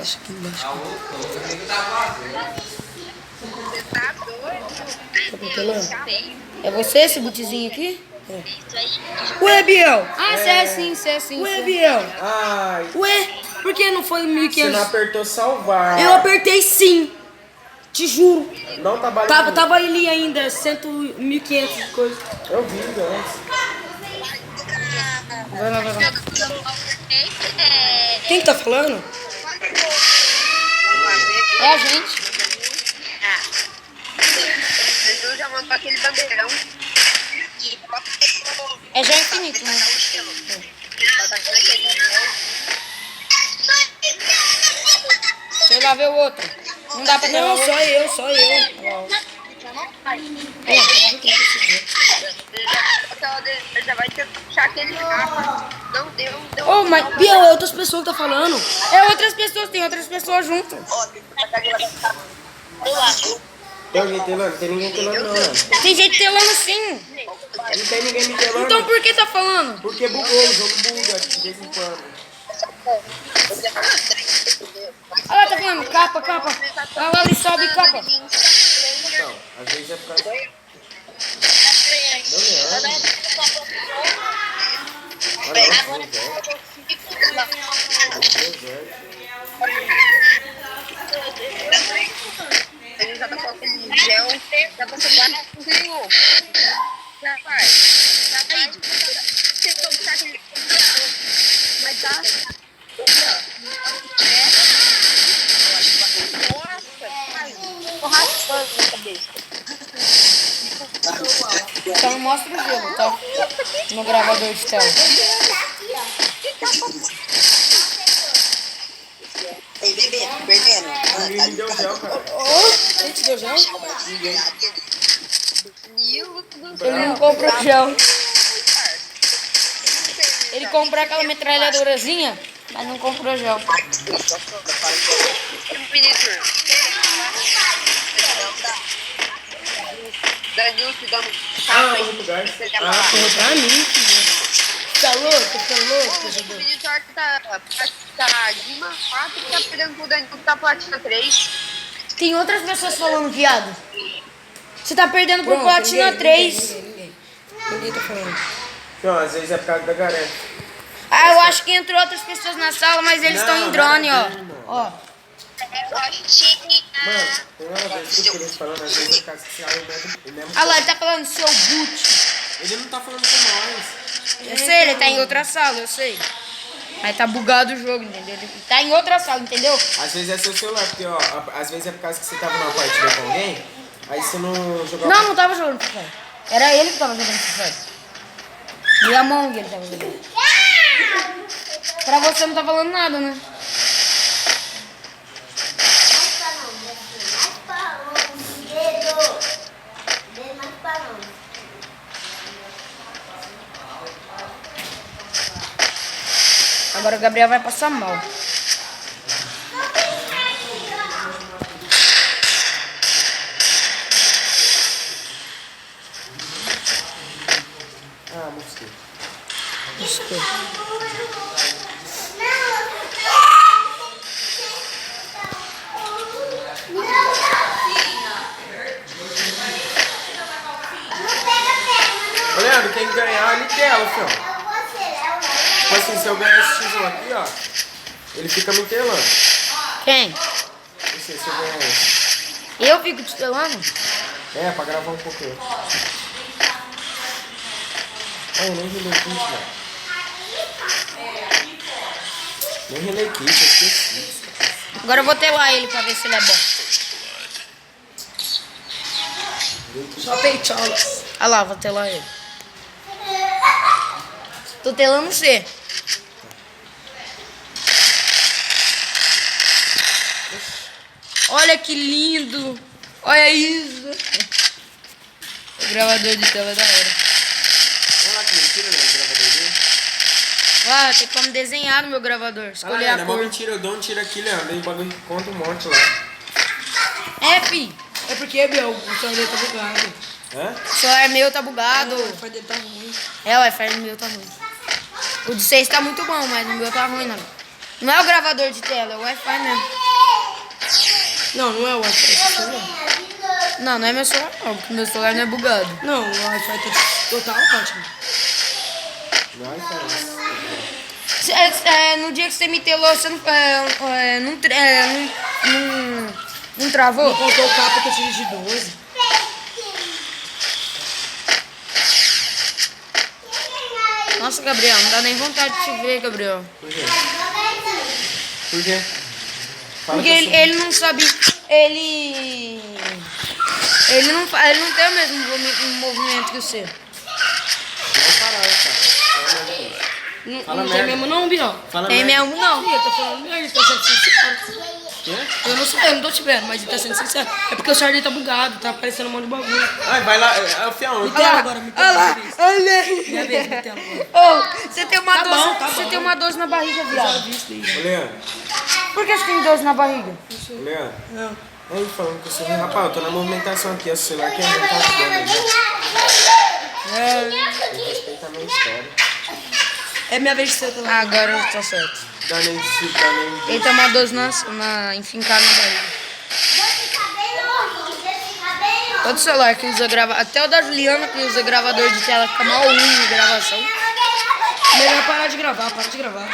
Acho que embaixo. Você tá doido? Tá pelando? É você esse botezinho aqui? É. Ué, Biel! Ah, você é sim, você é sim. Ué, Biel! Ai, Ué, por que não foi 1.500? você não apertou salvar. Eu apertei sim! Te juro! Não tá batendo. Tava ali ainda, 1.500 de coisa. Eu vi antes. Vai lá. Quem que tá falando? É a gente. Jesus já mandou aquele bandeirão. É já infinito, né? Deixa eu lá ver o outro. Não dá pra ter Não, o outro. só eu. Já vai ter que puxar aquele capa. Não deu. Ô, mas Biel, é outras pessoas que tá falando. É outras pessoas, tem outras pessoas junto. Tem alguém telando? Não tem ninguém telando não, mano. Tem gente telando sim. Não tem ninguém me telando. Então por que tá falando? Porque bugou, o jogo buga de vez em quando. Olha lá, tá falando, capa. Olha lá, ele sobe capa. Não, às vezes é por causa... Não, Leandro. Olha lá, Ele já tá com aquele gel. Já passou guarda com o já vai. Você pode puxar aquele. Mas tá. Tô raspando na cabeça. Então não mostra o gelo, tá? No gravador de tela. Ei, bebê, perdendo. ninguém me deu gel, cara. Quem te deu gel? Ninguém. Ele não comprou gel. Ele comprou aquela metralhadorazinha, mas não comprou gel. Danilo te dando Ah, outro lugar. Porra, pra mim. Tá louco, O jogador? vídeo tá Dima 4 que tá perdendo pro Danilo que tá platina 3. Tem outras pessoas falando, viado. Você tá perdendo por Pronto, platina ninguém, 3. Ninguém tá falando. Não, às vezes é por causa da garante. Ah, eu acho que entrou outras pessoas na sala, mas eles estão em drone, ó. Ó. Mano, tem uma vez que eles falando, às vezes é por causa que você abre o mesmo... Ah lá, ele tá falando seu boot. Ele não tá falando com nós. Eu sei, ele tá em outra sala, eu sei. Aí tá bugado o jogo, entendeu? Ele tá em outra sala, entendeu? Às vezes é seu celular, porque ó, às vezes é por causa que você tava numa partida com alguém, aí você não jogava... Não tava jogando Free Fire. Era ele que tava jogando Free Fire. E a Among ele tava jogando. Pra você não tá falando nada, né? Agora o Gabriel vai passar mal. Ah, mosquito. Ô, Leandro, quem ganhar, ele tela, filho. Tipo assim, se eu ganhar esse X1 aqui, ó, ele fica me telando. Quem? Não sei se eu ganhar esse. Eu fico te telando? É, pra gravar um pouquinho. Ah, eu nem relei kit, velho. Nem relei kit, eu esqueci. Agora eu vou telar ele pra ver se ele é bom. Só peitolas. Ah lá, vou telar ele. Tô telando você. Olha que lindo. Olha isso. O gravador de tela é da hora. Olha lá que mentira, né? O gravador dele. Ah, tem como desenhar no meu gravador. Olha lá, Escolher Leandro, a é mó cor. mentira, eu dou um tiro aqui, Leandro. Aí o bagulho conta um monte lá. É, fi. É porque, Biel, o celular dele tá bugado. Hã? O celular meu tá bugado. O wi-fi dele tá ruim. É, o Wi-Fi meu tá ruim. O de vocês tá muito bom, mas o meu tá ruim, não. Não é o gravador de tela, é o Wi-Fi mesmo. Não, não é o Wi-Fi, é o celular. Não, não é meu celular não, porque meu celular não é bugado. Não, o Wi-Fi tá total ótimo. No dia que você me telou, você não travou? Não contou o capa que eu tive de 12. Nossa, Gabriel, não dá nem vontade de te ver, Gabriel. Por quê? Por quê? Fala Porque que eu sou- ele não sabe. Ele não tem o mesmo movimento que você. Vou parar, cara. Pelo amor de Deus. Não, Fala não tem merda. mesmo não, Biel. Fala Tem merda. mesmo não. Ih, ele tá falando merda, ele tá sendo sincero. Quê? Eu não sei, eu não tô te vendo, mas ele tá sendo sincero. É porque o celular dele tá bugado, tá aparecendo um monte de bagulho. Ai, vai lá. Fião, Me tela agora, me Olha lá, tela. olha Minha aí. vez, me tela agora. Ô, você tem uma Tá dose. bom, tá Você bom. tem uma dose na barriga, Já viado. vi isso daí. Ô, Leandro. Por que você tem dose na barriga? Leandro. Não. Aí falando que eu sou ruim. Rapaz, eu tô na movimentação aqui. Esse celular que é muito rápido, né? Respeita a minha história. É minha vez de ser também. Agora tá certo. Dá nem Ele tem uma dose enfincada na barriga. Todo celular que usa gravador, até o da Juliana que usa gravador de tela fica mal ruim de gravação. Melhor parar de gravar, para de gravar.